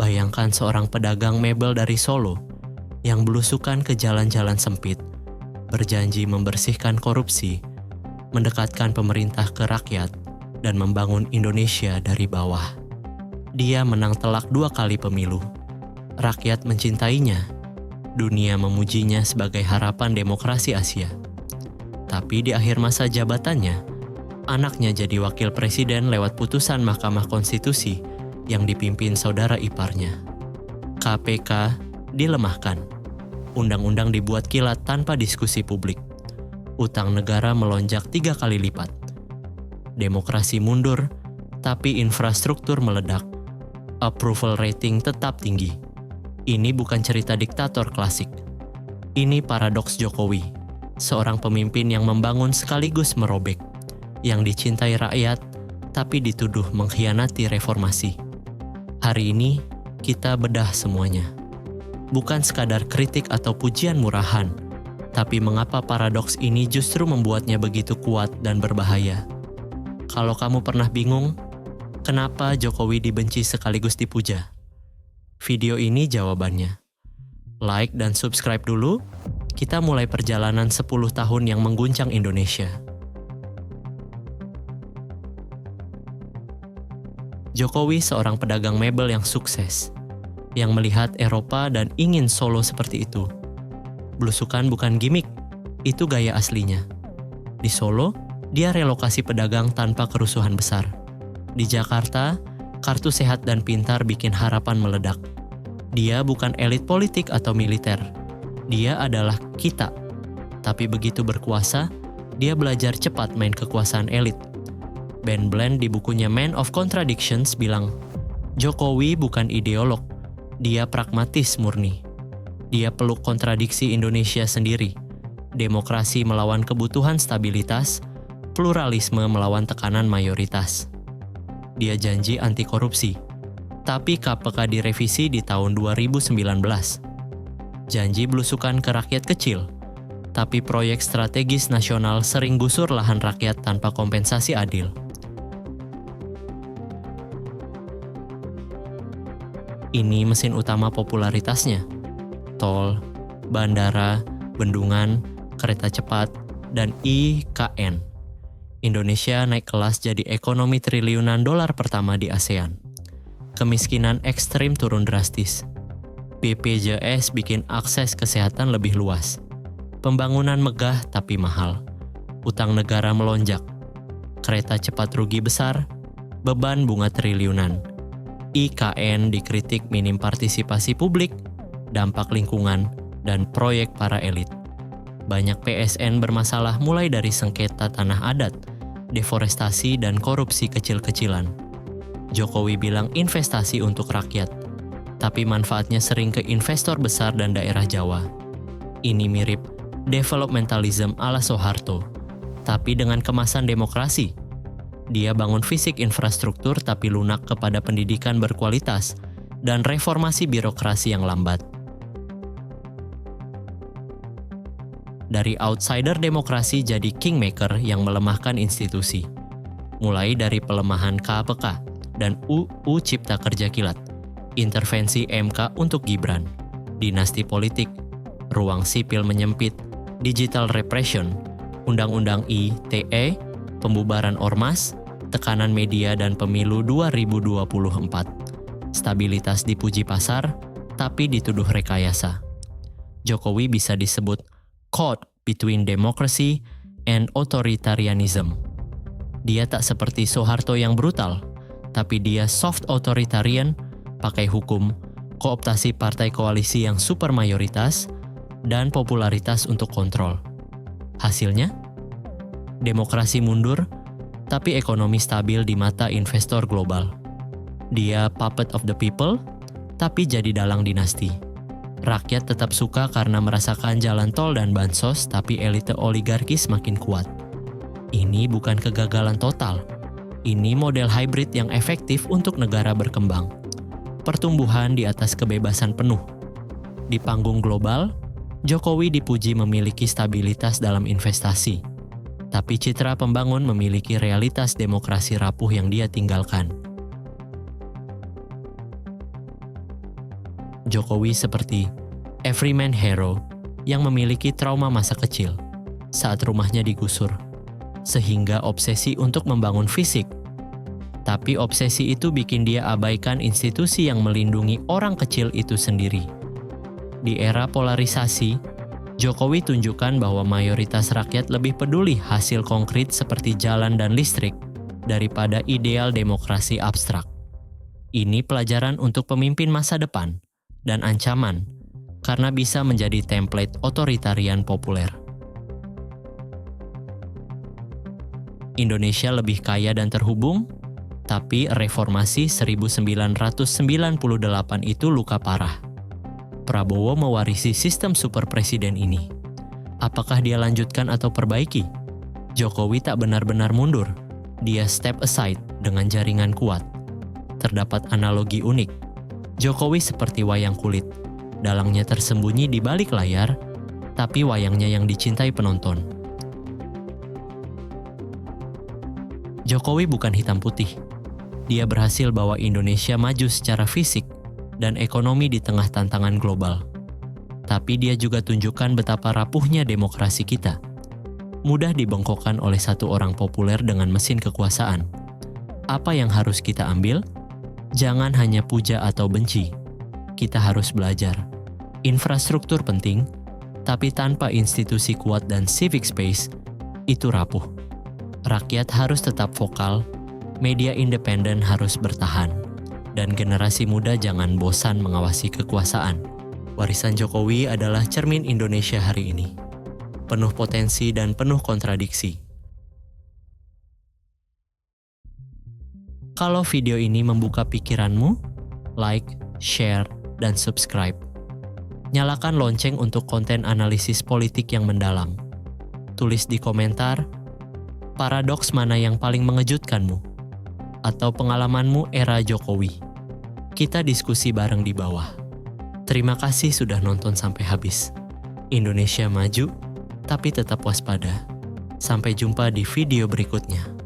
Bayangkan seorang pedagang mebel dari Solo yang belusukan ke jalan-jalan sempit, berjanji membersihkan korupsi, mendekatkan pemerintah ke rakyat, dan membangun Indonesia dari bawah. Dia menang telak 2 kali pemilu. Rakyat mencintainya. Dunia memujinya sebagai harapan demokrasi Asia. Tapi di akhir masa jabatannya, anaknya jadi wakil presiden lewat putusan Mahkamah Konstitusi yang dipimpin saudara iparnya. KPK dilemahkan. Undang-undang dibuat kilat tanpa diskusi publik. Utang negara melonjak 3 kali lipat. Demokrasi mundur, tapi infrastruktur meledak. Approval rating tetap tinggi. Ini bukan cerita diktator klasik. Ini paradoks Jokowi, seorang pemimpin yang membangun sekaligus merobek, yang dicintai rakyat, tapi dituduh mengkhianati reformasi. Hari ini, kita bedah semuanya. Bukan sekadar kritik atau pujian murahan, tapi mengapa paradoks ini justru membuatnya begitu kuat dan berbahaya. Kalau kamu pernah bingung, kenapa Jokowi dibenci sekaligus dipuja? Video ini jawabannya. Like dan subscribe dulu, kita mulai perjalanan 10 tahun yang mengguncang Indonesia. Jokowi seorang pedagang mebel yang sukses, yang melihat Eropa dan ingin Solo seperti itu. Belusukan bukan gimmick, itu gaya aslinya. Di Solo, dia relokasi pedagang tanpa kerusuhan besar. Di Jakarta, kartu sehat dan pintar bikin harapan meledak. Dia bukan elit politik atau militer. Dia adalah kita. Tapi begitu berkuasa, dia belajar cepat main kekuasaan elit. Ben Bland di bukunya Man of Contradictions bilang, Jokowi bukan ideolog, dia pragmatis murni. Dia peluk kontradiksi Indonesia sendiri. Demokrasi melawan kebutuhan stabilitas, pluralisme melawan tekanan mayoritas. Dia janji anti korupsi, tapi KPK direvisi di tahun 2019. Janji belusukan ke rakyat kecil, tapi proyek strategis nasional sering gusur lahan rakyat tanpa kompensasi adil. Ini mesin utama popularitasnya. Tol, bandara, bendungan, kereta cepat, dan IKN. Indonesia naik kelas jadi ekonomi triliunan dolar pertama di ASEAN. Kemiskinan ekstrim turun drastis. BPJS bikin akses kesehatan lebih luas. Pembangunan megah tapi mahal. Utang negara melonjak. Kereta cepat rugi besar. Beban bunga triliunan. IKN dikritik minim partisipasi publik, dampak lingkungan, dan proyek para elit. Banyak PSN bermasalah mulai dari sengketa tanah adat, deforestasi, dan korupsi kecil-kecilan. Jokowi bilang investasi untuk rakyat, tapi manfaatnya sering ke investor besar dan daerah Jawa. Ini mirip developmentalism ala Soeharto, tapi dengan kemasan demokrasi. Dia bangun fisik infrastruktur tapi lunak kepada pendidikan berkualitas dan reformasi birokrasi yang lambat. Dari outsider demokrasi jadi kingmaker yang melemahkan institusi. Mulai dari pelemahan KPK dan UU Cipta Kerja Kilat, intervensi MK untuk Gibran, dinasti politik, ruang sipil menyempit, digital repression, Undang-Undang ITE, pembubaran ormas, tekanan media dan pemilu 2024. Stabilitas dipuji pasar, tapi dituduh rekayasa. Jokowi bisa disebut caught between democracy and authoritarianism. Dia tak seperti Soeharto yang brutal, tapi dia soft authoritarian, pakai hukum, kooptasi partai koalisi yang super mayoritas, dan popularitas untuk kontrol. Hasilnya? Demokrasi mundur, tapi ekonomi stabil di mata investor global. Dia puppet of the people, tapi jadi dalang dinasti. Rakyat tetap suka karena merasakan jalan tol dan bansos, tapi elite oligarki semakin kuat. Ini bukan kegagalan total. Ini model hybrid yang efektif untuk negara berkembang. Pertumbuhan di atas kebebasan penuh. Di panggung global, Jokowi dipuji memiliki stabilitas dalam investasi. Tapi citra pembangun memiliki realitas demokrasi rapuh yang dia tinggalkan. Jokowi seperti everyman hero yang memiliki trauma masa kecil saat rumahnya digusur, sehingga obsesi untuk membangun fisik. Tapi obsesi itu bikin dia abaikan institusi yang melindungi orang kecil itu sendiri. Di era polarisasi, Jokowi tunjukkan bahwa mayoritas rakyat lebih peduli hasil konkret seperti jalan dan listrik daripada ideal demokrasi abstrak. Ini pelajaran untuk pemimpin masa depan dan ancaman karena bisa menjadi template otoritarian populer. Indonesia lebih kaya dan terhubung, tapi reformasi 1998 itu luka parah. Prabowo mewarisi sistem super presiden ini. Apakah dia lanjutkan atau perbaiki? Jokowi tak benar-benar mundur. Dia step aside dengan jaringan kuat. Terdapat analogi unik. Jokowi seperti wayang kulit. Dalangnya tersembunyi di balik layar, tapi wayangnya yang dicintai penonton. Jokowi bukan hitam putih. Dia berhasil bawa Indonesia maju secara fisik dan ekonomi di tengah tantangan global. Tapi dia juga tunjukkan betapa rapuhnya demokrasi kita. Mudah dibengkokkan oleh satu orang populer dengan mesin kekuasaan. Apa yang harus kita ambil? Jangan hanya puja atau benci. Kita harus belajar. Infrastruktur penting, tapi tanpa institusi kuat dan civic space, itu rapuh. Rakyat harus tetap vokal, media independen harus bertahan, dan generasi muda jangan bosan mengawasi kekuasaan. Warisan Jokowi adalah cermin Indonesia hari ini. Penuh potensi dan penuh kontradiksi. Kalau video ini membuka pikiranmu, like, share, dan subscribe. Nyalakan lonceng untuk konten analisis politik yang mendalam. Tulis di komentar, paradoks mana yang paling mengejutkanmu? Atau pengalamanmu era Jokowi. Kita diskusi bareng di bawah. Terima kasih sudah nonton sampai habis. Indonesia maju, tapi tetap waspada. Sampai jumpa di video berikutnya.